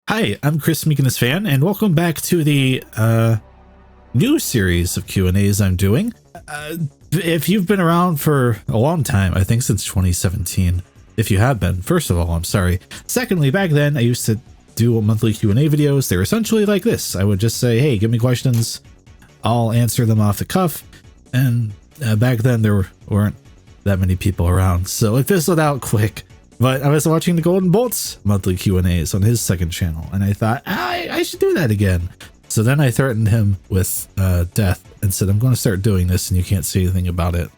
Hi, I'm Chris MykonosFan, and welcome back to the new series of Q&As I'm doing. If you've been around for a long time, I think since 2017, if you have been, first of all, I'm sorry. Secondly, back then I used to do monthly Q&A videos. They were essentially like this. I would just say, hey, give me questions. I'll answer them off the cuff. And back then there weren't that many people around, so it fizzled out quick. But I was watching the Golden Bolt's monthly Q&As on his second channel, and I thought, I should do that again. So then I threatened him with death and said, I'm going to start doing this and you can't say anything about it.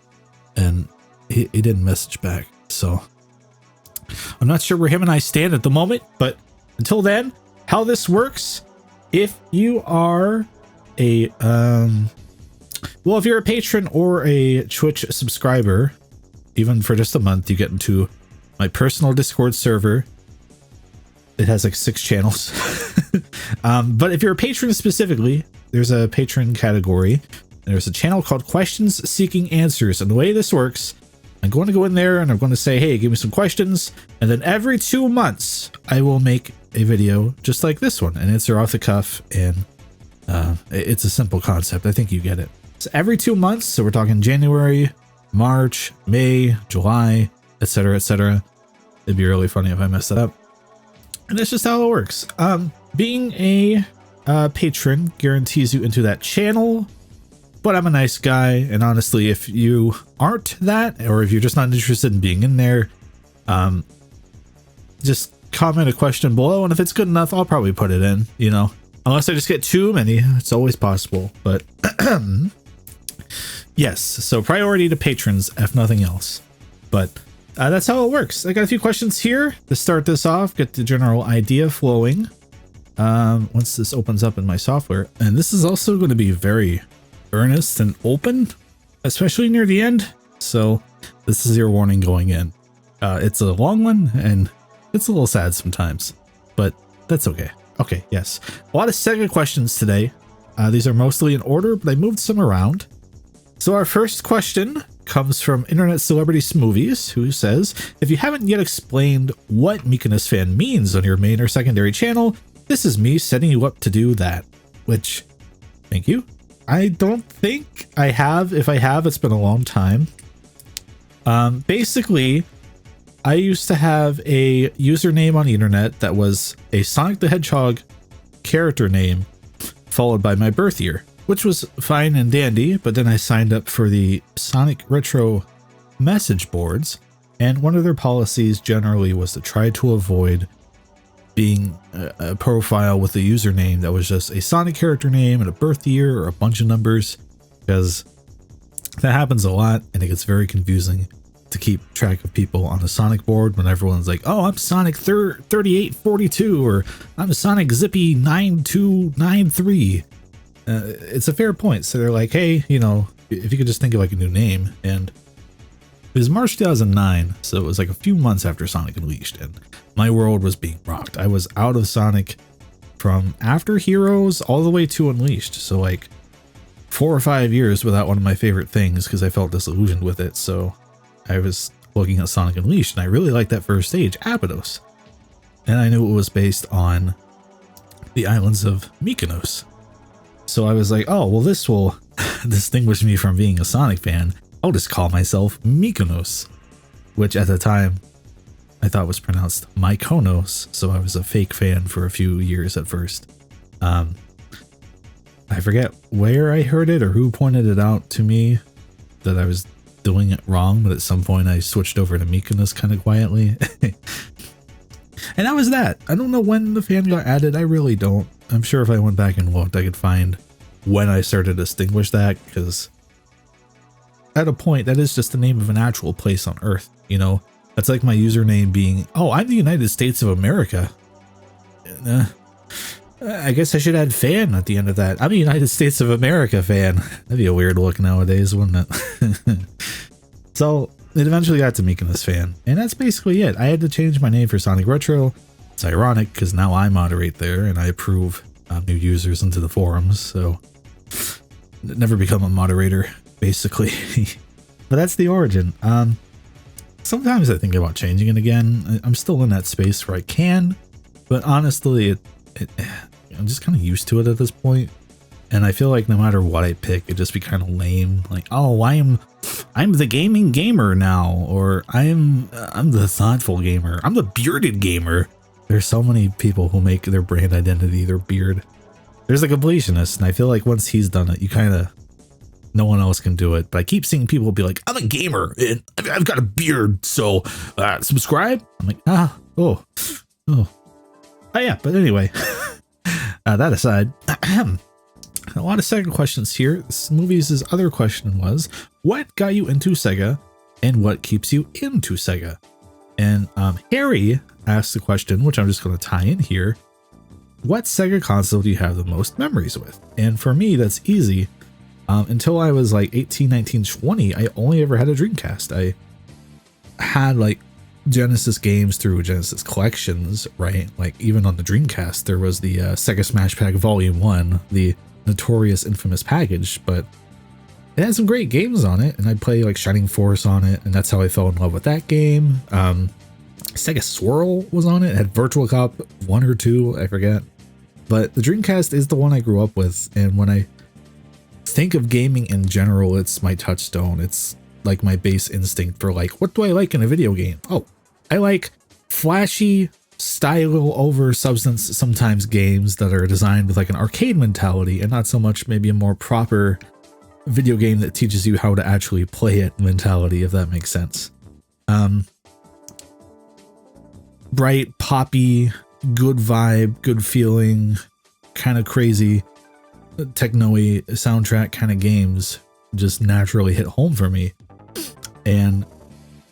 And he didn't message back. So I'm not sure where him and I stand at the moment, but until then, how this works, if you are a, well, if you're a patron or a Twitch subscriber, even for just a month, you get into my personal Discord server. It has like 6 channels. But if you're a patron specifically, there's a patron category. There's a channel called Questions Seeking Answers. And the way this works, I'm going to go in there and I'm going to say, hey, give me some questions. And then every 2 months, I will make a video just like this one and answer off the cuff. And it's a simple concept. I think you get it. So every 2 months, so we're talking January, March, May, July, etc., etc. It'd be really funny if I messed it up. And that's just how it works. Being a patron guarantees you into that channel, but I'm a nice guy, and honestly, if you aren't that, or if you're just not interested in being in there, just comment a question below, and if it's good enough, I'll probably put it in, you know, unless I just get too many. It's always possible, but yes, so priority to patrons, if nothing else. But that's how it works. I got a few questions here to start this off, get the general idea flowing. Once this opens up in my software, and this is also going to be very earnest and open, especially near the end. So this is your warning going in. It's a long one and it's a little sad sometimes, but that's okay. Okay, yes. A lot of Sega questions today. These are mostly in order, but I moved some around. So our first question comes from Internet Celebrity Smoothies, who says, if you haven't yet explained what MykonosFan means on your main or secondary channel, this is me setting you up to do that. Which, thank you. I don't think I have. If I have, it's been a long time. Basically, I used to have a username on the internet that was a Sonic the Hedgehog character name followed by my birth year, which was fine and dandy, but then I signed up for the Sonic Retro message boards, and one of their policies generally was to try to avoid being a profile with a username that was just a Sonic character name and a birth year or a bunch of numbers, because that happens a lot and it gets very confusing to keep track of people on a Sonic board when everyone's like, oh, I'm Sonic 3842 or I'm Sonic Zippy 9293. It's a fair point. So they're like, hey, you know, if you could just think of like a new name. And it was March 2009, so it was like a few months after Sonic Unleashed, and my world was being rocked. I was out of Sonic from after Heroes all the way to Unleashed, so like 4 or 5 years without one of my favorite things because I felt disillusioned with it. So I was looking at Sonic Unleashed, and I really liked that first stage, Abydos, and I knew it was based on the islands of Mykonos. So I was like, oh, well, this will distinguish me from being a Sonic fan. I'll just call myself Mykonos, which at the time I thought was pronounced Mykonos. So I was a fake fan for a few years at first. I forget where I heard it or who pointed it out to me that I was doing it wrong, but at some point I switched over to Mykonos kind of quietly. And that was that. I don't know when the fan got added. I really don't. I'm sure if I went back and looked, I could find when I started to distinguish that, because at a point, that is just the name of an actual place on Earth, you know? That's like my username being, oh, I'm the United States of America. I guess I should add fan at the end of that. I'm a United States of America fan. That'd be a weird look nowadays, wouldn't it? So it eventually got to MykonosFan, and that's basically it. I had to change my name for Sonic Retro. It's ironic because now I moderate there and I approve new users into the forums, so never become a moderator, basically. But that's the origin. Sometimes I think about changing it again. I'm still in that space where I can, but honestly, I'm just kind of used to it at this point. And I feel like no matter what I pick, it'd just be kind of lame. Like, oh, I'm the gaming gamer now, or I'm the thoughtful gamer. I'm the bearded gamer. There's so many people who make their brand identity their beard. There's a completionist, and I feel like once he's done it, you kind of, no one else can do it. But I keep seeing people be like, I'm a gamer, and I've got a beard, so subscribe. I'm like, oh yeah. But anyway, that aside. A lot of Sega questions here. Movies' other question was, what got you into Sega and what keeps you into Sega? And Harry asked the question, which I'm just going to tie in here. What Sega console do you have the most memories with? And for me, that's easy. Until I was like 18, 19, 20, I only ever had a Dreamcast. I had like Genesis games through Genesis collections, right? Like even on the Dreamcast, there was the Sega Smash Pack Volume 1, the notorious infamous package, but it had some great games on it, and I'd play like Shining Force on it, and that's how I fell in love with that game. Sega Swirl was on it. It had Virtual Cop 1 or 2, I forget, but the Dreamcast is the one I grew up with. And when I think of gaming in general, it's my touchstone. It's like my base instinct for like, what do I like in a video game? Oh, I like flashy, style over substance sometimes games that are designed with like an arcade mentality, and not so much maybe a more proper video game that teaches you how to actually play it mentality, if that makes sense. Bright, poppy, good vibe, good feeling, kind of crazy, techno-y soundtrack kind of games just naturally hit home for me. And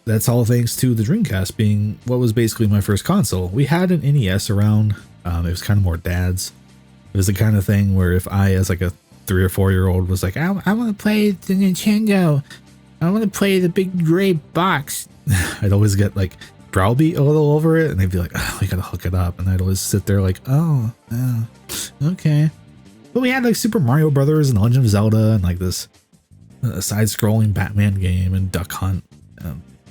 that's all thanks to the Dreamcast being what was basically my first console. We had an NES around. It was kind of more dad's. It was the kind of thing where if I, as like a 3 or 4 year old, was like, I want to play the Nintendo. I want to play the big gray box. I'd always get like browbeat a little over it, and they'd be like, oh, we gotta hook it up. And I'd always sit there like, oh, yeah, okay. But we had like Super Mario Brothers and Legend of Zelda and like this side-scrolling Batman game and Duck Hunt.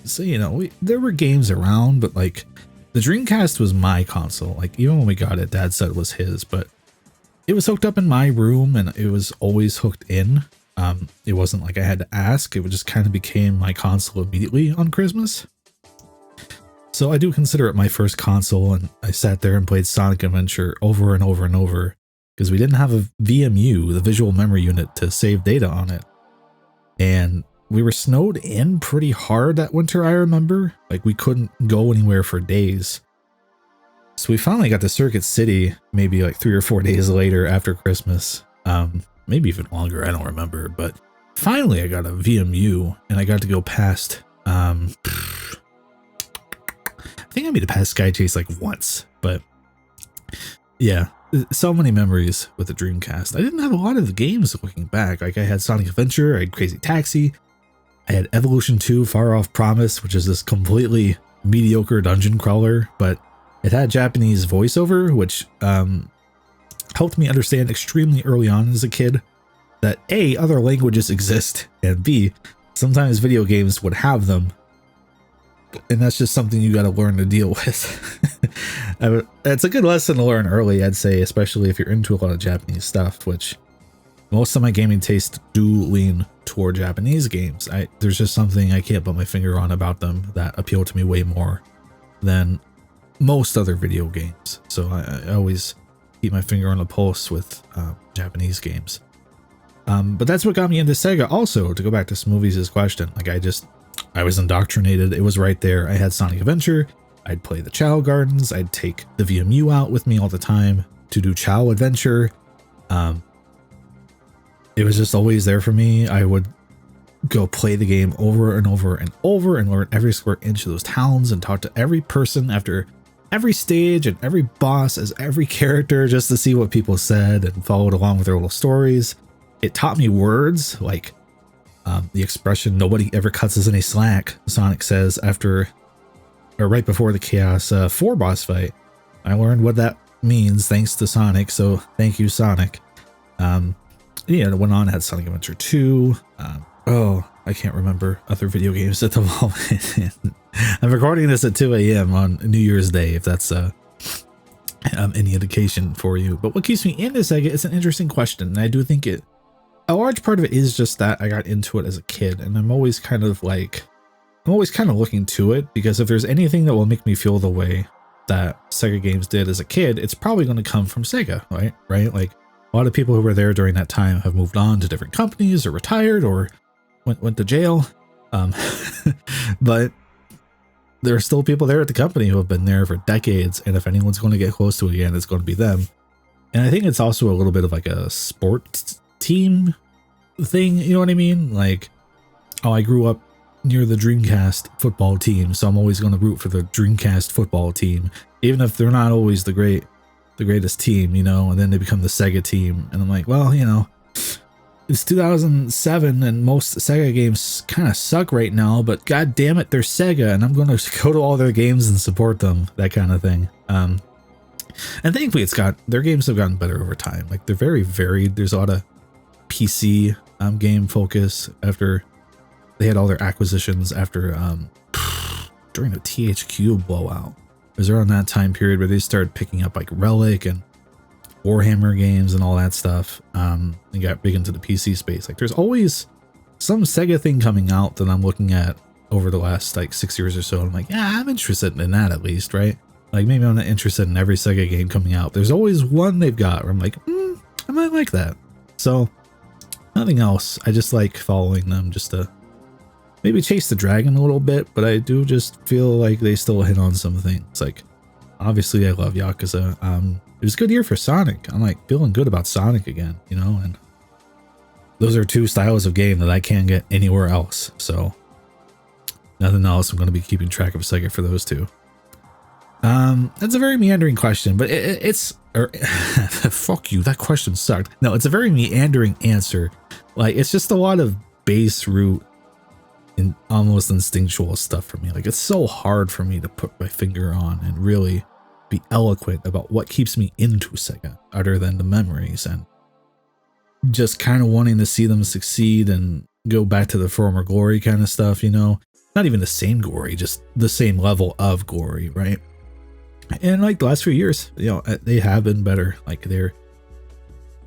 So, you know, there were games around, but like the Dreamcast was my console. Like even when we got it, Dad said it was his, but it was hooked up in my room and it was always hooked in. It wasn't like I had to ask. It just kind of became my console immediately on Christmas. So I do consider it my first console, and I sat there and played Sonic Adventure over and over and over because we didn't have a VMU, the visual memory unit, to save data on it. And we were snowed in pretty hard that winter, I remember. Like we couldn't go anywhere for days. So we finally got to Circuit City maybe like 3 or 4 days later after Christmas. Maybe even longer, I don't remember. But finally I got a VMU and I got to go past, I think I made it past Sky Chase like once, but yeah, so many memories with the Dreamcast. I didn't have a lot of the games looking back. Like I had Sonic Adventure, I had Crazy Taxi, I had Evolution 2 Far Off Promise, which is this completely mediocre dungeon crawler, but it had Japanese voiceover, which helped me understand extremely early on as a kid that A, other languages exist, and B, sometimes video games would have them. And that's just something you got to learn to deal with. It's a good lesson to learn early, I'd say, especially if you're into a lot of Japanese stuff, which most of my gaming tastes do lean toward Japanese games. There's just something I can't put my finger on about them that appeal to me way more than most other video games. So I always keep my finger on the pulse with Japanese games. But that's what got me into Sega. Also, to go back to Smoothies' question, like I was indoctrinated. It was right there. I had Sonic Adventure. I'd play the Chow Gardens. I'd take the VMU out with me all the time to do Chow Adventure. It was just always there for me. I would go play the game over and over and over and learn every square inch of those towns and talk to every person after every stage and every boss as every character just to see what people said and followed along with their little stories. It taught me words like the expression "nobody ever cuts us any slack," Sonic says after or right before the Chaos 4 boss fight. I learned what that means thanks to Sonic, so thank you, Sonic. Yeah, it went on, had Sonic Adventure 2. I can't remember other video games at the moment. I'm recording this at 2 a.m. on New Year's Day, if that's any indication for you. But what keeps me into Sega is an interesting question. And I do think a large part of it is just that I got into it as a kid, and I'm always kind of looking to it, because if there's anything that will make me feel the way that Sega games did as a kid, it's probably going to come from Sega, right? Like, a lot of people who were there during that time have moved on to different companies or retired or went to jail. But there are still people there at the company who have been there for decades, and if anyone's going to get close to it again, it's going to be them. And I think it's also a little bit of like a sport team thing, you know what I mean? Like, oh, I grew up near the Dreamcast football team, so I'm always going to root for the Dreamcast football team, even if they're not always the greatest team, you know. And then they become the Sega team, and I'm like, well, you know, it's 2007 and most Sega games kind of suck right now, but god damn it, they're Sega, and I'm going to go to all their games and support them, that kind of thing. And thankfully their games have gotten better over time. Like, they're very varied. There's a lot of PC game focus after they had all their acquisitions after during the THQ blowout. It was around that time period where they started picking up like Relic and Warhammer games and all that stuff. And got big into the PC space. Like, there's always some Sega thing coming out that I'm looking at over the last like 6 years or so. I'm like, yeah, I'm interested in that at least, right? Like, maybe I'm not interested in every Sega game coming out. There's always one they've got where I'm like, I might like that. So nothing else. I just like following them just to maybe chase the dragon a little bit, but I do just feel like they still hit on some things. Like, obviously I love Yakuza. It was a good year for Sonic. I'm like feeling good about Sonic again, you know, and those are two styles of game that I can't get anywhere else. So nothing else. I'm going to be keeping track of Sega for those two. That's a very meandering question, but fuck you, that question sucked. No, it's a very meandering answer. Like, it's just a lot of base root and almost instinctual stuff for me. Like, it's so hard for me to put my finger on and really be eloquent about what keeps me into Sega, other than the memories and just kind of wanting to see them succeed and go back to the former glory kind of stuff, you know. Not even the same glory, just the same level of glory, right? And like the last few years, you know, they have been better. Like, they're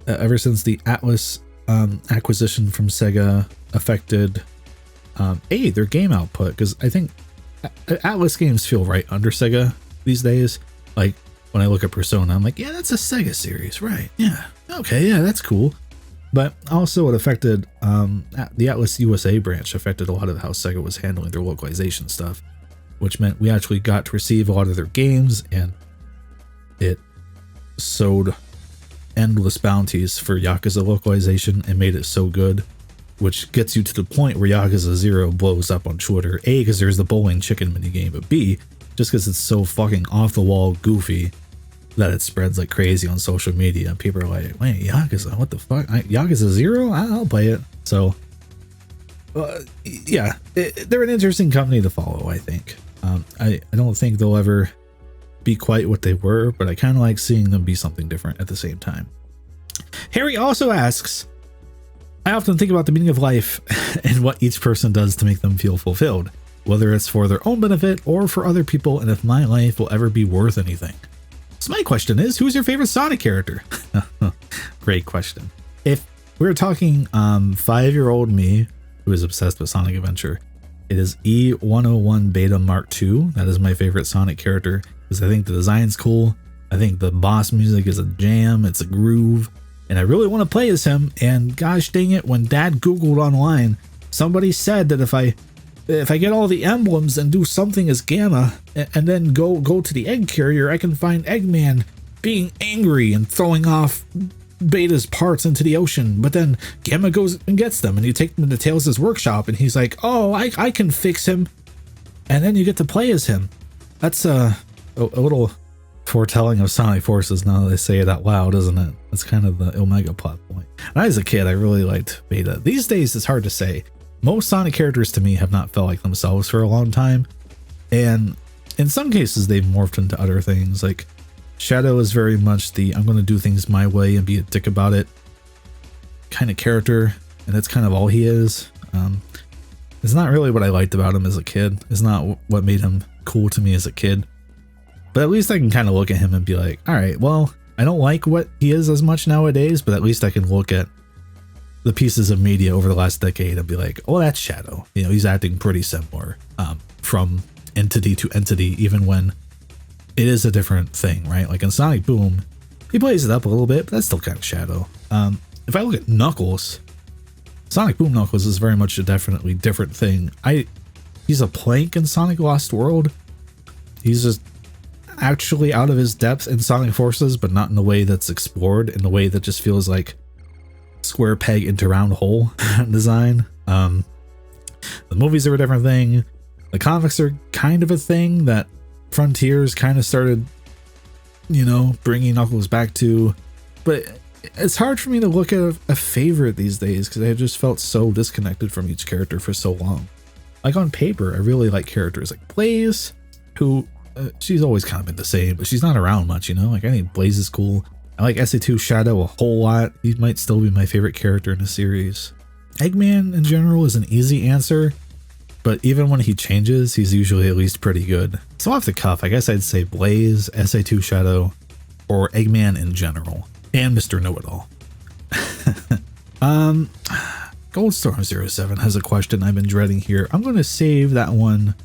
ever since the Atlas acquisition from Sega affected their game output, because I think Atlas games feel right under Sega these days. Like, when I look at Persona, I'm like, yeah, that's a Sega series, right? Yeah, okay, yeah, that's cool. But also it affected the Atlas USA branch affected a lot of how Sega was handling their localization stuff, which meant we actually got to receive a lot of their games, and it sowed endless bounties for Yakuza localization and made it so good, which gets you to the point where Yakuza 0 blows up on Twitter. A, because there's the bowling chicken minigame, but B, just because it's so fucking off the wall goofy that it spreads like crazy on social media. And people are like, wait, Yakuza, what the fuck? Yakuza 0? I'll play it. So, yeah, they're an interesting company to follow, I think. I don't think they'll ever be quite what they were, but I kind of like seeing them be something different at the same time. Harry also asks, I often think about the meaning of life and what each person does to make them feel fulfilled, whether it's for their own benefit or for other people, and if my life will ever be worth anything. So my question is, who's your favorite Sonic character? Great question. If we're talking 5-year-old me, who is obsessed with Sonic Adventure, it is E101 Beta Mark II. That is my favorite Sonic character, because I think the design's cool. I think the boss music is a jam. It's a groove. And I really want to play as him. And gosh dang it, when Dad Googled online, somebody said that if I get all the emblems and do something as Gamma, and then go to the egg carrier, I can find Eggman being angry and throwing off Beta's parts into the ocean. But then Gamma goes and gets them, and you take them to Tails' workshop, and he's like, oh, I can fix him. And then you get to play as him. That's a little foretelling of Sonic Forces now that they say it out loud, isn't it? That's kind of the Omega plot point. And as a kid, I really liked Beta. These days, it's hard to say. Most Sonic characters to me have not felt like themselves for a long time. And in some cases, they've morphed into other things. Like, Shadow is very much the I'm going to do things my way and be a dick about it kind of character. And that's kind of all he is. It's not really what I liked about him as a kid. It's not what made him cool to me as a kid. But at least I can kind of look at him and be like, all right, well, I don't like what he is as much nowadays, but at least I can look at the pieces of media over the last decade and be like, oh, that's Shadow. You know, he's acting pretty similar from entity to entity, even when it is a different thing, right? Like in Sonic Boom, he plays it up a little bit, but that's still kind of Shadow. If I look at Knuckles, Sonic Boom Knuckles is very much a definitely different thing. He's a plank in Sonic Lost World. He's just actually out of his depth in Sonic Forces, but not in a way that's explored, in a way that just feels like square peg into round hole design. The movies are a different thing. The comics are kind of a thing that Frontiers kind of started, you know, bringing Knuckles back to, but it's hard for me to look at a favorite these days because I just felt so disconnected from each character for so long. Like on paper, I really like characters like Blaze, who she's always kind of been the same, but she's not around much, you know? Like I think Blaze is cool. I like SA2 Shadow a whole lot. He might still be my favorite character in the series. Eggman in general is an easy answer, but even when he changes, he's usually at least pretty good. So off the cuff, I guess I'd say Blaze, SA2 Shadow, or Eggman in general, and Mr. Know-It-All. Goldstorm07 has a question I've been dreading here. I'm going to save that one.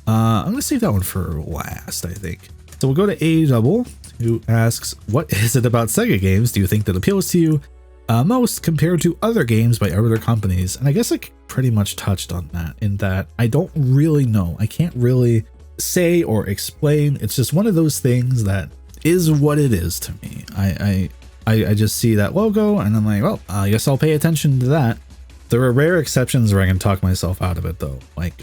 I'm going to save that one for last, I think. So we'll go to A Double, who asks, what is it about Sega games do you think that appeals to you most compared to other games by other companies? And I guess I pretty much touched on that, in that I don't really know. I can't really say or explain. It's just one of those things that is what it is to me. I just see that logo and I'm like, well, I guess I'll pay attention to that. There are rare exceptions where I can talk myself out of it though. Like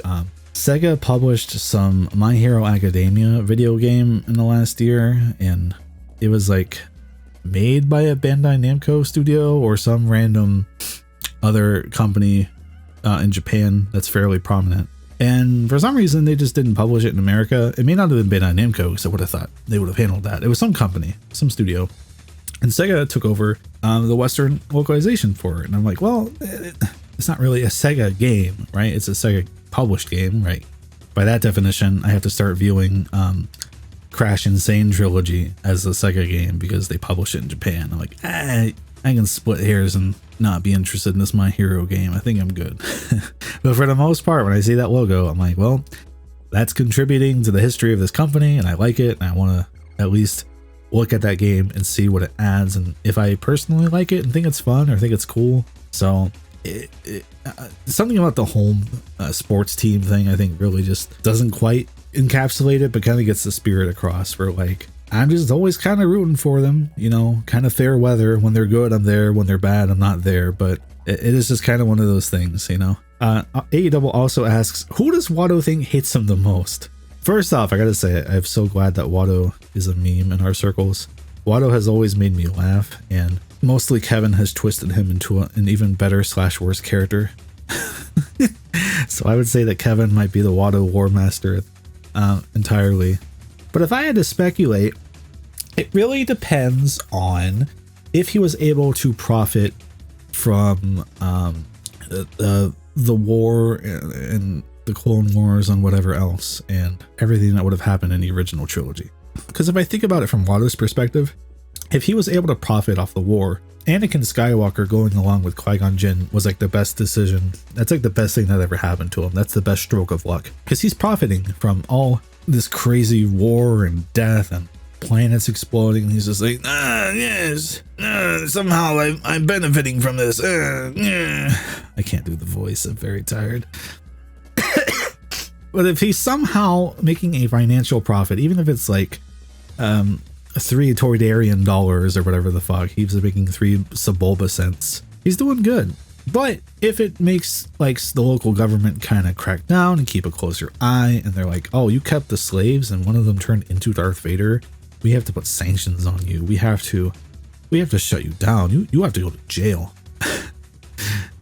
Sega published some My Hero Academia video game in the last year, and it was like made by a Bandai Namco studio or some random other company in Japan that's fairly prominent. And for some reason, they just didn't publish it in America. It may not have been Bandai Namco, because I would have thought they would have handled that. It was some company, some studio. And Sega took over the Western localization for it. And I'm like, well, it's not really a Sega game, right? It's a Sega published game, right? By that definition, I have to start viewing Crash Insane Trilogy as a Sega game because they publish it in Japan. I'm like, I can split hairs and not be interested in this My Hero game. I think I'm good. But for the most part, when I see that logo, I'm like, well, that's contributing to the history of this company and I like it. And I want to at least look at that game and see what it adds. And if I personally like it and think it's fun or think it's cool. So something about the home sports team thing, I think really just doesn't quite encapsulate it, but kind of gets the spirit across where like, I'm just always kind of rooting for them, you know, kind of fair weather. When they're good, I'm there. When they're bad, I'm not there. But it is just kind of one of those things, you know. AEW also asks, who does Watto think hates him the most? First off, I gotta say, I'm so glad that Watto is a meme in our circles. Watto has always made me laugh, and mostly Kevin has twisted him into an even better / worse character. So I would say that Kevin might be the Watto War Master entirely. But if I had to speculate, it really depends on if he was able to profit from the war and the Clone Wars and whatever else and everything that would have happened in the original trilogy. Because if I think about it from Watto's perspective, if he was able to profit off the war, Anakin Skywalker going along with Qui-Gon Jinn was like the best decision. That's like the best thing that ever happened to him. That's the best stroke of luck. Because he's profiting from all this crazy war and death and planets exploding. He's just like, yes, somehow I'm benefiting from this. I can't do the voice. I'm very tired. But if he's somehow making a financial profit, even if it's like $3 Toydarian dollars or whatever the fuck, he's making 3 Sebulba cents, he's doing good. But if it makes like the local government kind of crack down and keep a closer eye, and they're like, oh, you kept the slaves and one of them turned into Darth Vader, we have to put sanctions on you. We have to shut you down. You have to go to jail.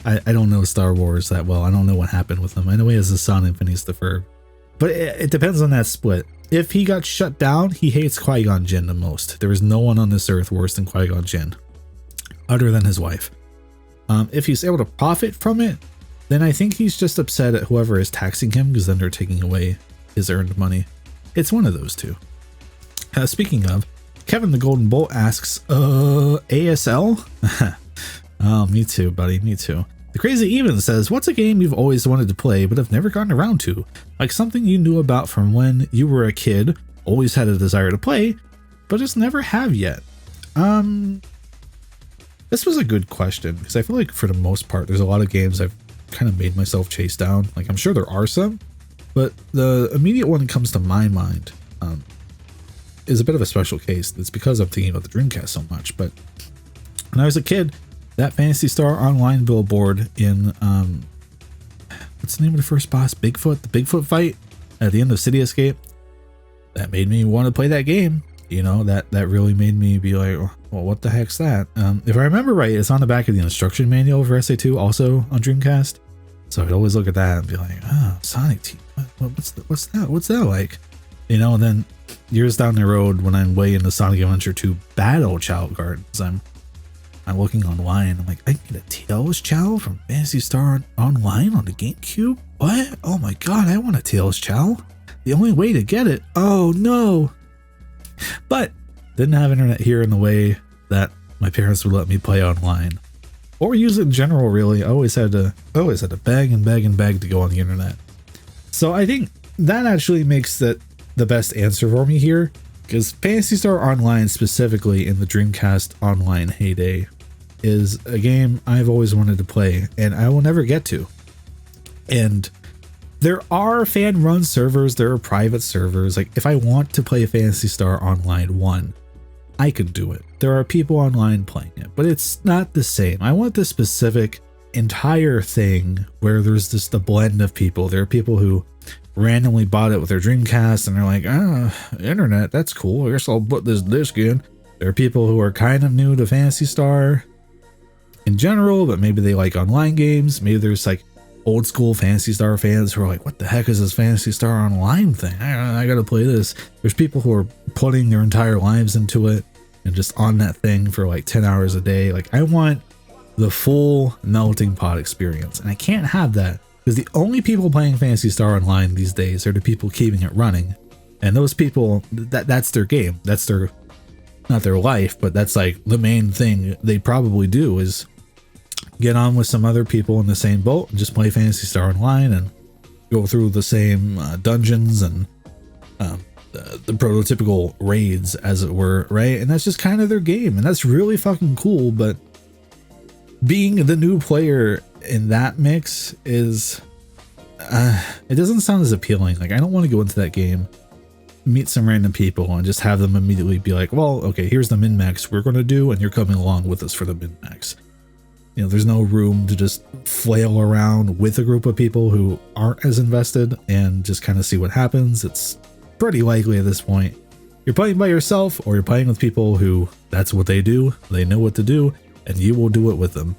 I don't know Star Wars that well. I don't know what happened with him. I know he has a son in Phineas the Ferb. But it depends on that split. If he got shut down, he hates Qui-Gon Jinn the most. There is no one on this earth worse than Qui-Gon Jinn, other than his wife. If he's able to profit from it, then I think he's just upset at whoever is taxing him, because then they're taking away his earned money. It's one of those two. Speaking of, Kevin the Golden Bolt asks, ASL? Oh, me too, buddy, me too. The Crazy Even says, what's a game you've always wanted to play but have never gotten around to? Like something you knew about from when you were a kid, always had a desire to play, but just never have yet. This was a good question, because I feel like for the most part, there's a lot of games I've kind of made myself chase down. Like, I'm sure there are some, but the immediate one that comes to my mind is a bit of a special case. It's because I'm thinking about the Dreamcast so much. But when I was a kid, that Phantasy Star Online billboard in, what's the name of the first boss? Bigfoot? The Bigfoot fight at the end of City Escape? That made me want to play that game. You know, that really made me be like, well, what the heck's that? If I remember right, it's on the back of the instruction manual for SA2, also on Dreamcast. So I'd always look at that and be like, oh, Sonic Team, what's that? What's that like? You know, and then years down the road, when I'm way into Sonic Adventure 2 Battle Chow Gardens, I'm looking online. I'm like, I can get a Tails Chow from Phantasy Star Online on the GameCube? What? Oh my god, I want a Tails Chow. The only way to get it. Oh no. But didn't have internet here in the way that my parents would let me play online or use it in general. Really, I always had to beg and beg and beg to go on the internet. So I think that actually makes that the best answer for me here, because Phantasy Star Online, specifically in the Dreamcast Online heyday, is a game I've always wanted to play and I will never get to. And there are fan-run servers, there are private servers. Like, if I want to play Phantasy Star Online 1, I could do it. There are people online playing it, but it's not the same. I want this specific entire thing where there's just a blend of people. There are people who randomly bought it with their Dreamcast and they're like, internet, that's cool. I guess I'll put this disc in. There are people who are kind of new to Phantasy Star in general, but maybe they like online games. Maybe there's like old school Phantasy Star fans who are like, what the heck is this Phantasy Star Online thing? I gotta play this. There's people who are putting their entire lives into it and just on that thing for like 10 hours a day. Like, I want the full melting pot experience, and I can't have that because the only people playing Phantasy Star Online these days are the people keeping it running, and those people, that's their game. That's their, not their life, but that's like the main thing they probably do is get on with some other people in the same boat and just play Phantasy Star Online and go through the same dungeons and the prototypical raids, as it were, right? And that's just kind of their game, and that's really fucking cool. But being the new player in that mix is, it doesn't sound as appealing. Like, I don't want to go into that game, meet some random people, and just have them immediately be like, well, okay, here's the min-max we're going to do, and you're coming along with us for the min-max. You know, there's no room to just flail around with a group of people who aren't as invested and just kind of see what happens. It's pretty likely at this point you're playing by yourself, or you're playing with people who that's what they do. They know what to do, and you will do it with them.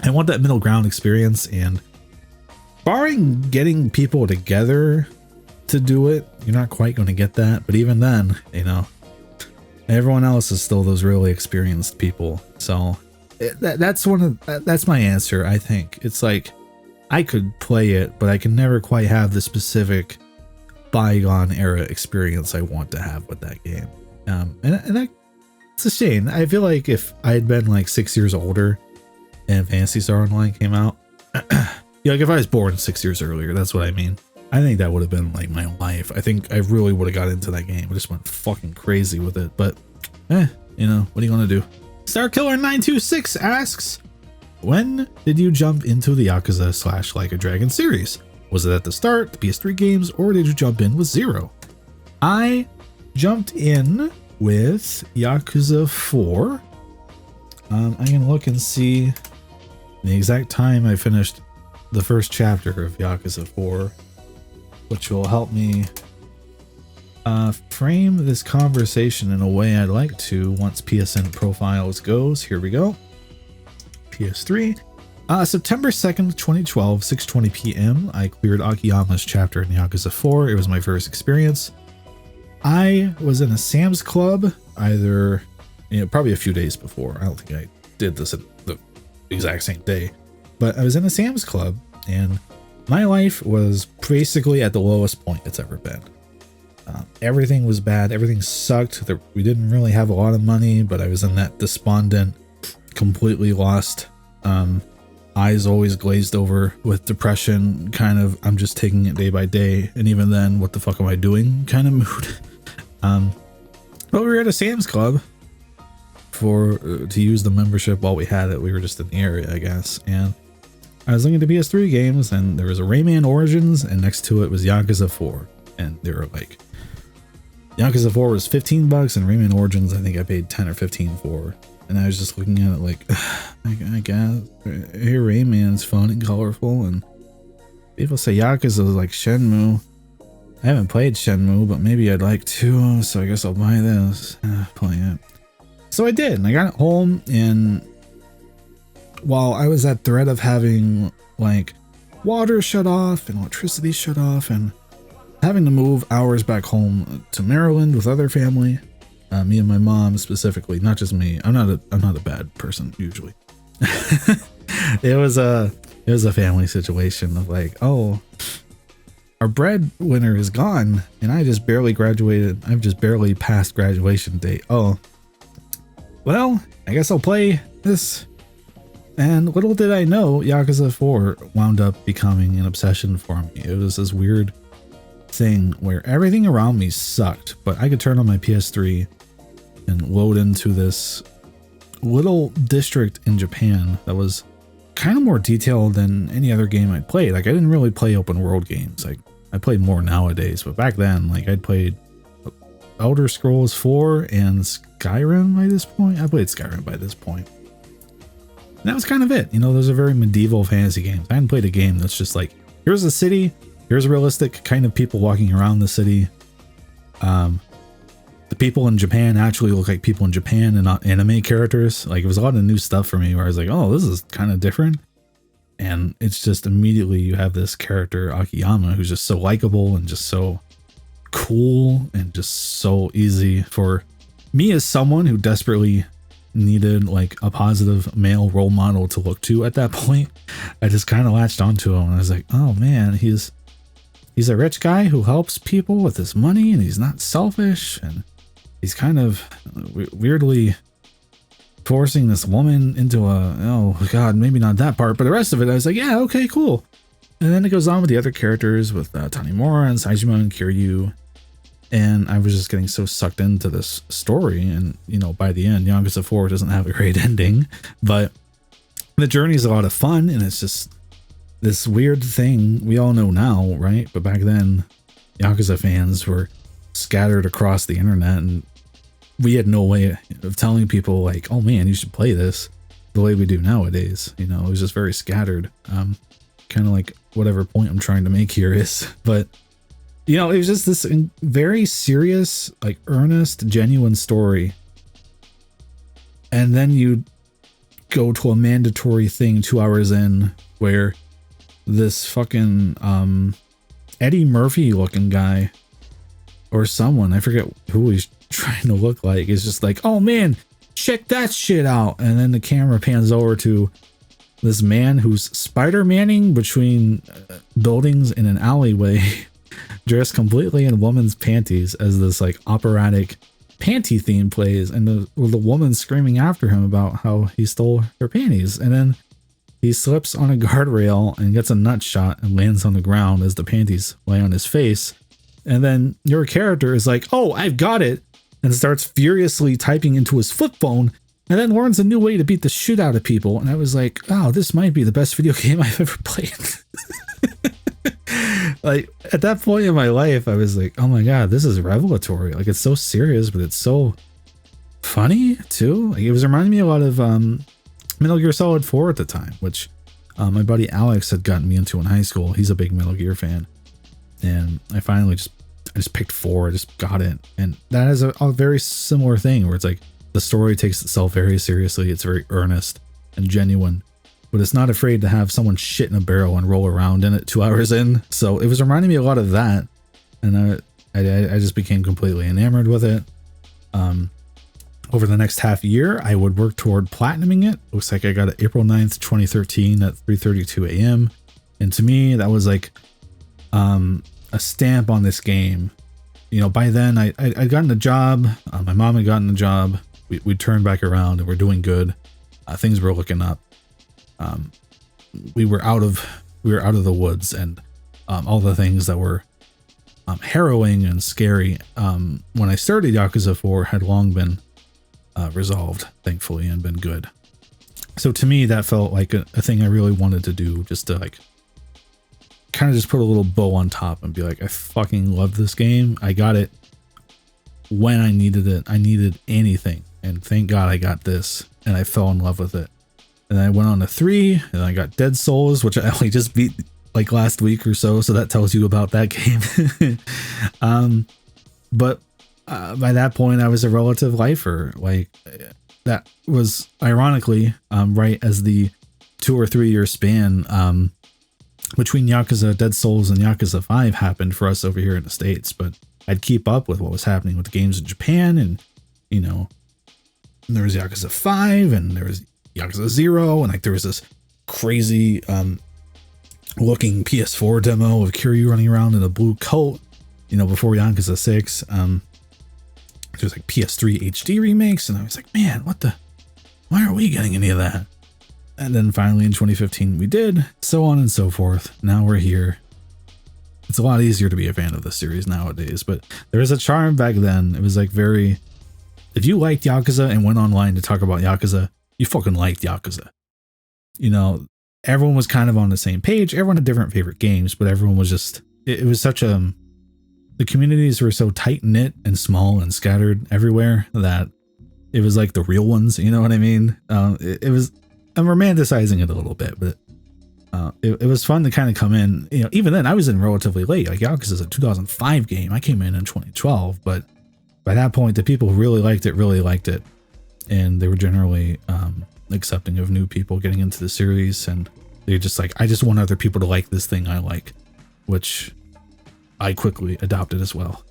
I want that middle ground experience, and barring getting people together to do it, you're not quite going to get that. But even then, you know, everyone else is still those really experienced people. So that's my answer. I think it's like I could play it, but I can never quite have the specific bygone era experience I want to have with that game. And it's a shame. I feel like if I had been like 6 years older and Phantasy Star Online came out, yeah, like if I was born 6 years earlier, that's what I mean. I think that would have been like my life. I think I really would have got into that game. I just went fucking crazy with it. But, you know, what are you going to do? StarKiller926 asks, when did you jump into the Yakuza / Like a Dragon series? Was it at the start, the PS3 games, or did you jump in with Zero? I jumped in with Yakuza 4. I can look and see the exact time I finished the first chapter of Yakuza 4, which will help me frame this conversation in a way I'd like to once PSN profiles goes. Here we go. PS3. September 2nd, 2012, 6:20 p.m. I cleared Akiyama's chapter in Yakuza 4. It was my first experience. I was in a Sam's Club either, you know, probably a few days before. I don't think I did this at the exact same day, but I was in a Sam's Club and my life was basically at the lowest point it's ever been. Everything was bad. Everything sucked. We didn't really have a lot of money, but I was in that despondent, completely lost, eyes always glazed over with depression, kind of I'm just taking it day by day, and even then, what the fuck am I doing kind of mood. But we were at a Sam's Club to use the membership while we had it. We were just in the area, I guess, and I was looking at the PS3 games, and there was a Rayman Origins, and next to it was Yakuza 4, and they were like, Yakuza 4 was $15, and Rayman Origins I think I paid 10 or 15 for. And I was just looking at it like, I guess, here Rayman's fun and colorful, and people say Yakuza is like Shenmue. I haven't played Shenmue, but maybe I'd like to, so I guess I'll buy this, play it. So I did, and I got it home, and while I was at threat of having like water shut off and electricity shut off and having to move hours back home to Maryland with other family, me and my mom specifically, not just me. I'm not a bad person usually. It was a family situation of like, oh, our breadwinner is gone, and I just barely graduated. I've just barely passed graduation date. Oh, well, I guess I'll play this. And little did I know, Yakuza 4 wound up becoming an obsession for me. It was this weird thing where everything around me sucked, but I could turn on my PS3 and load into this little district in Japan that was kind of more detailed than any other game I'd played. Like, I didn't really play open world games. Like, I played more nowadays, but back then, like, I'd played Elder Scrolls 4 and Skyrim by this point. I played Skyrim by this point. And that was kind of it. You know, those are very medieval fantasy games. I hadn't played a game that's just like, here's a city, here's realistic kind of people walking around the city. The people in Japan actually look like people in Japan and not anime characters. Like, it was a lot of new stuff for me where I was like, oh, this is kind of different. And it's just immediately you have this character, Akiyama, who's just so likable and just so cool and just so easy for me as someone who desperately needed like a positive male role model to look to at that point. I just kind of latched onto him and I was like, oh man, he's a rich guy who helps people with his money, and he's not selfish, and he's kind of weirdly forcing this woman into oh god, maybe not that part, but the rest of it I was like, yeah, okay, cool. And then it goes on with the other characters with Tanimura and Saejima and Kiryu, and I was just getting so sucked into this story. And you know, by the end, Yakuza 4 doesn't have a great ending, but the journey is a lot of fun, and it's just this weird thing we all know now, right? But back then, Yakuza fans were scattered across the internet, and we had no way of telling people like, oh man, you should play this the way we do nowadays. You know, it was just very scattered. Kind of like whatever point I'm trying to make here is, but you know, it was just this very serious, like earnest, genuine story. And then you go to a mandatory thing 2 hours in where this fucking Eddie Murphy looking guy or someone, I forget who he's trying to look like, is just like, oh man, check that shit out. And then the camera pans over to this man who's Spider-Manning between buildings in an alleyway, dressed completely in woman's panties as this like operatic panty theme plays, and the woman screaming after him about how he stole her panties. And then he slips on a guardrail and gets a nut shot and lands on the ground as the panties lay on his face. And then your character is like, oh, I've got it, and starts furiously typing into his flip phone, and then learns a new way to beat the shit out of people. And I was like, oh, this might be the best video game I've ever played. Like, at that point in my life, I was like, oh my god, this is revelatory. Like, it's so serious, but it's so funny too. Like, it was reminding me a lot of Metal Gear Solid 4 at the time, which my buddy Alex had gotten me into in high school. He's a big Metal Gear fan, and I finally just picked 4. I just got it, and that is a very similar thing where it's like the story takes itself very seriously. It's very earnest and genuine, but it's not afraid to have someone shit in a barrel and roll around in it 2 hours in. So it was reminding me a lot of that, and I just became completely enamored with it. Over the next half year, I would work toward platinuming it. Looks like I got it April 9th, 2013 at 3:32 a.m. And to me, that was like a stamp on this game. by then I'd gotten a job. My mom had gotten a job. We turned back around and we're doing good. Things were looking up. We were out of the woods, and all the things that were harrowing and scary when I started Yakuza 4 had long been resolved, thankfully, and been good. So to me, that felt like a thing I really wanted to do, just to like kind of just put a little bow on top and be like, I fucking love this game. I got it when I needed it. I needed anything, and thank God I got this, and I fell in love with it. And I went on to 3, and I got Dead Souls, which I only just beat like last week or so. So that tells you about that game. But by that point, I was a relative lifer. Like that was ironically right as the 2 or 3 year span between Yakuza, Dead Souls, and Yakuza 5 happened for us over here in the States. But I'd keep up with what was happening with the games in Japan, and there was Yakuza 5, and there was Yakuza 0, and like there was this crazy looking PS4 demo of Kiryu running around in a blue coat, before Yakuza 6. There's like PS3 HD remakes, and I was like, man, why aren't we getting any of that? And then finally in 2015 we did, so on and so forth. Now we're here. It's a lot easier to be a fan of this series nowadays, but there was a charm back then. It was like if you liked Yakuza and went online to talk about Yakuza, you fucking liked Yakuza. Everyone was kind of on the same page. Everyone had different favorite games, but everyone was just, it was such the communities were so tight knit and small and scattered everywhere that it was like the real ones. You know what I mean? It was, I'm romanticizing it a little bit, but it was fun to kind of come in. Even then I was in relatively late. Like Yakuza is a 2005 game. I came in 2012, but by that point, the people who really liked it, and they were generally accepting of new people getting into the series, and they're just like, I just want other people to like this thing I like, which I quickly adopted as well.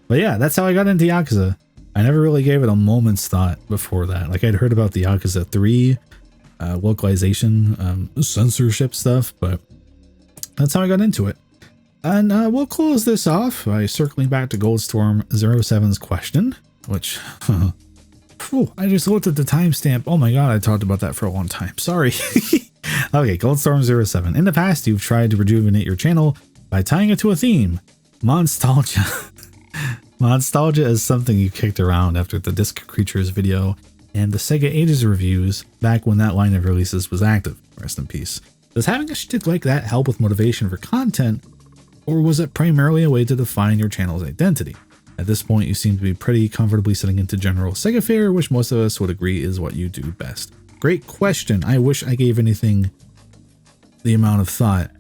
But yeah, that's how I got into Yakuza. I never really gave it a moment's thought before that. Like I'd heard about the Yakuza 3 localization, censorship stuff, but that's how I got into it. And we'll close this off by circling back to Goldstorm 07's question, which I just looked at the timestamp. Oh my god, I talked about that for a long time. Sorry. Okay, Goldstorm 07. In the past, you've tried to rejuvenate your channel by tying it to a theme. Nostalgia. Nostalgia is something you kicked around after the Disc Creatures video and the Sega Ages reviews back when that line of releases was active. Rest in peace. Does having a shtick like that help with motivation for content, or was it primarily a way to define your channel's identity? At this point, you seem to be pretty comfortably sitting into general Sega fare, which most of us would agree is what you do best. Great question. I wish I gave anything the amount of thought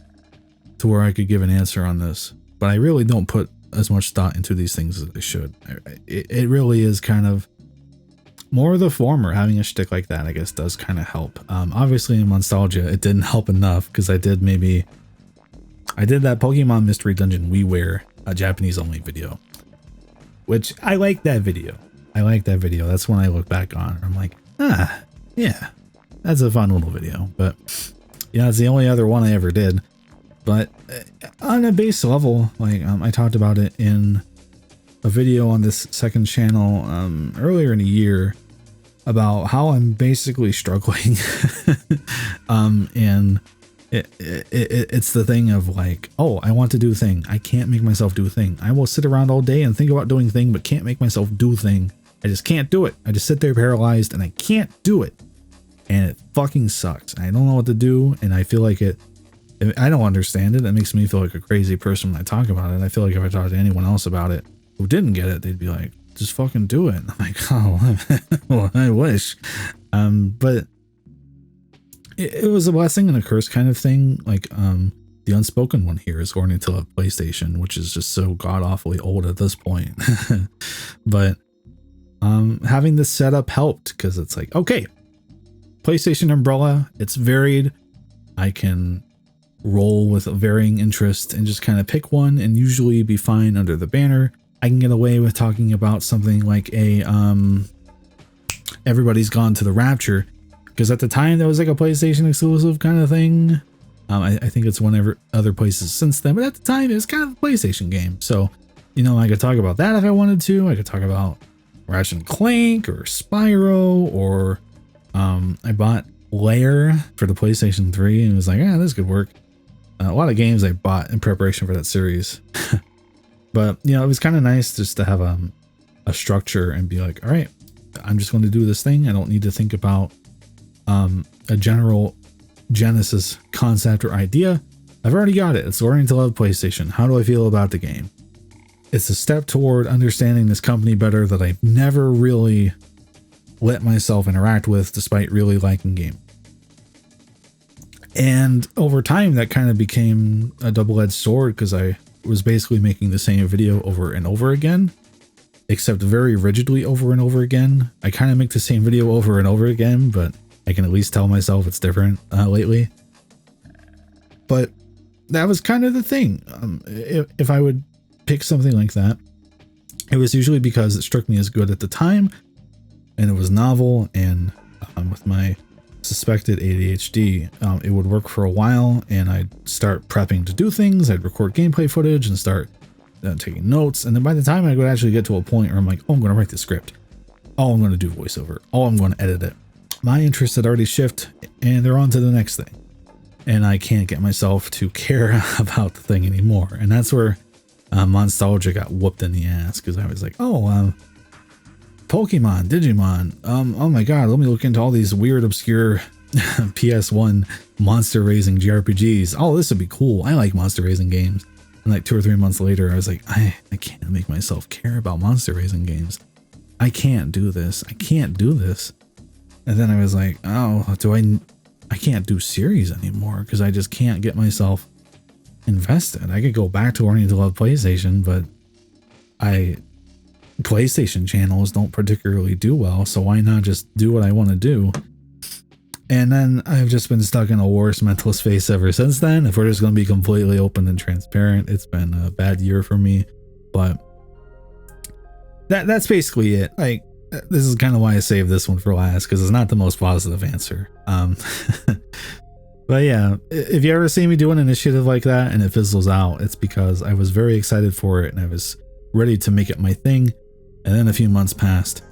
to where I could give an answer on this, but I really don't put as much thought into these things as I should. It really is kind of more of the former. Having a shtick like that, I guess, does kind of help. Obviously in Nostalgia, it didn't help enough because I did that Pokemon Mystery Dungeon WiiWare, a Japanese only video, which I like that video. That's when I look back on. I'm like, yeah, that's a fun little video. But yeah, it's the only other one I ever did. But on a base level, like I talked about it in a video on this second channel earlier in the year about how I'm basically struggling. And it's the thing of like, oh, I want to do a thing. I can't make myself do a thing. I will sit around all day and think about doing thing, but can't make myself do a thing. I just can't do it. I just sit there paralyzed and I can't do it. And it fucking sucks. I don't know what to do. And I feel like I don't understand it. It makes me feel like a crazy person when I talk about it. And I feel like if I talk to anyone else about it who didn't get it, they'd be like, just fucking do it. And I'm like, oh, well, I wish. But it was a blessing and a curse kind of thing. Like the unspoken one here is going into a PlayStation, which is just so god awfully old at this point. But having this setup helped because it's like, okay, PlayStation umbrella, it's varied. I can roll with a varying interest and just kind of pick one and usually be fine under the banner. I can get away with talking about something like Everybody's Gone to the Rapture, because at the time that was like a PlayStation exclusive kind of thing. I think it's whenever other places since then, but at the time it was kind of a PlayStation game. So you know, I could talk about that if I wanted to. I could talk about Ratchet and Clank or Spyro, or I bought Lair for the PlayStation 3 and was like, this could work. A lot of games I bought in preparation for that series. But, you know, it was kind of nice just to have a structure and be like, all right, I'm just going to do this thing. I don't need to think about a general Genesis concept or idea. I've already got it. It's learning to love PlayStation. How do I feel about the game? It's a step toward understanding this company better that I've never really let myself interact with, despite really liking game. And over time, that kind of became a double-edged sword, because I was basically making the same video over and over again, except very rigidly over and over again. I kind of make the same video over and over again, but I can at least tell myself it's different lately. But that was kind of the thing. If I would pick something like that, it was usually because it struck me as good at the time, and it was novel, and with my suspected ADHD, it would work for a while, and I'd start prepping to do things. I'd record gameplay footage and start taking notes, and then by the time I would actually get to a point where I'm like, oh, I'm going to write the script, oh, I'm going to do voiceover, oh, I'm going to edit it, my interests had already shifted, and they're on to the next thing, and I can't get myself to care about the thing anymore. And that's where Nostalgia got whooped in the ass, because I was like, oh, Pokemon, Digimon, oh my god, let me look into all these weird, obscure PS1 monster raising JRPGs. Oh, this would be cool. I like monster raising games. And like 2 or 3 months later, I was like, I can't make myself care about monster raising games. I can't do this. I can't do this. And then I was like, oh, I can't do series anymore, because I just can't get myself invested. I could go back to learning to love PlayStation, but PlayStation channels don't particularly do well, so why not just do what I want to do? And then I've just been stuck in a worse mental space ever since then. If we're just going to be completely open and transparent, it's been a bad year for me. But that's basically it. Like, this is kind of why I saved this one for last, because it's not the most positive answer. But yeah, if you ever see me do an initiative like that and it fizzles out, it's because I was very excited for it and I was ready to make it my thing. And then a few months passed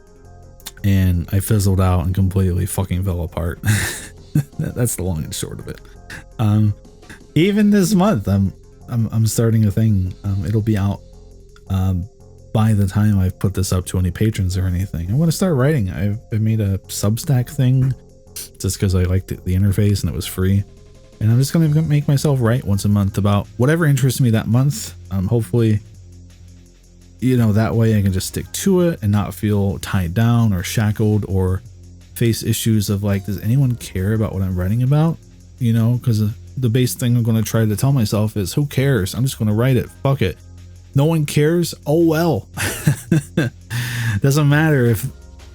and I fizzled out and completely fucking fell apart. That's the long and short of it. Even this month, I'm starting a thing. It'll be out by the time I've put this up to any patrons or anything. I want to start writing. I made a Substack thing just because I liked the interface and it was free. And I'm just going to make myself write once a month about whatever interests me that month. Hopefully, you know, that way I can just stick to it and not feel tied down or shackled or face issues of like, does anyone care about what I'm writing about? You know, because the base thing I'm going to try to tell myself is, who cares? I'm just going to write it. Fuck it. No one cares. Oh, well. Doesn't matter if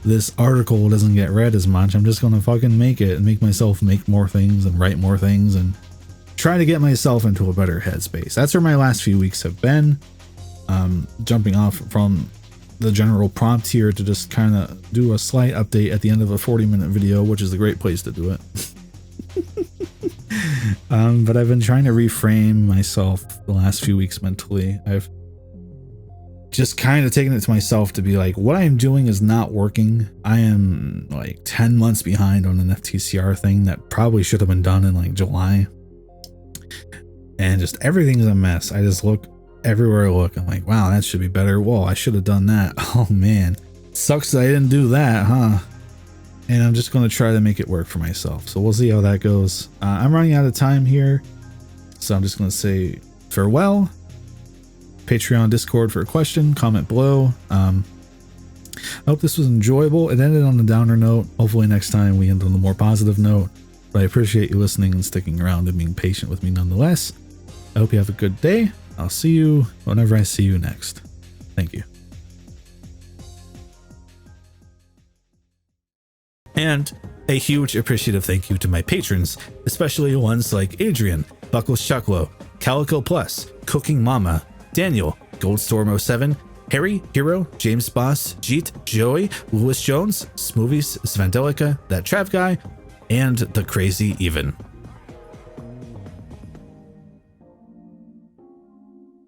this article doesn't get read as much. I'm just going to fucking make it and make myself make more things and write more things and try to get myself into a better headspace. That's where my last few weeks have been. Jumping off from the general prompt here to just kind of do a slight update at the end of a 40-minute video, which is a great place to do it. But I've been trying to reframe myself the last few weeks mentally. I've just kind of taken it to myself to be like, what I'm doing is not working. I am like 10 months behind on an FTCR thing that probably should have been done in like July. And just everything's a mess. I just look everywhere I look. I'm like, wow, that should be better. Whoa, I should have done that. Oh man, sucks that I didn't do that, huh? And I'm just going to try to make it work for myself. So we'll see how that goes. I'm running out of time here, so I'm just going to say farewell. Patreon, Discord for a question, comment below. I hope this was enjoyable. It ended on a downer note. Hopefully next time we end on a more positive note. But I appreciate you listening and sticking around and being patient with me nonetheless. I hope you have a good day. I'll see you whenever I see you next. Thank you. And a huge appreciative thank you to my patrons, especially ones like Adrian, Buckles Chucklo, Calico Plus, Cooking Mama, Daniel, Goldstorm07, Harry, Hero, James Boss, Jeet, Joey, Lewis Jones, Smoothies, Svandelica, That Trav Guy, and The Crazy Even.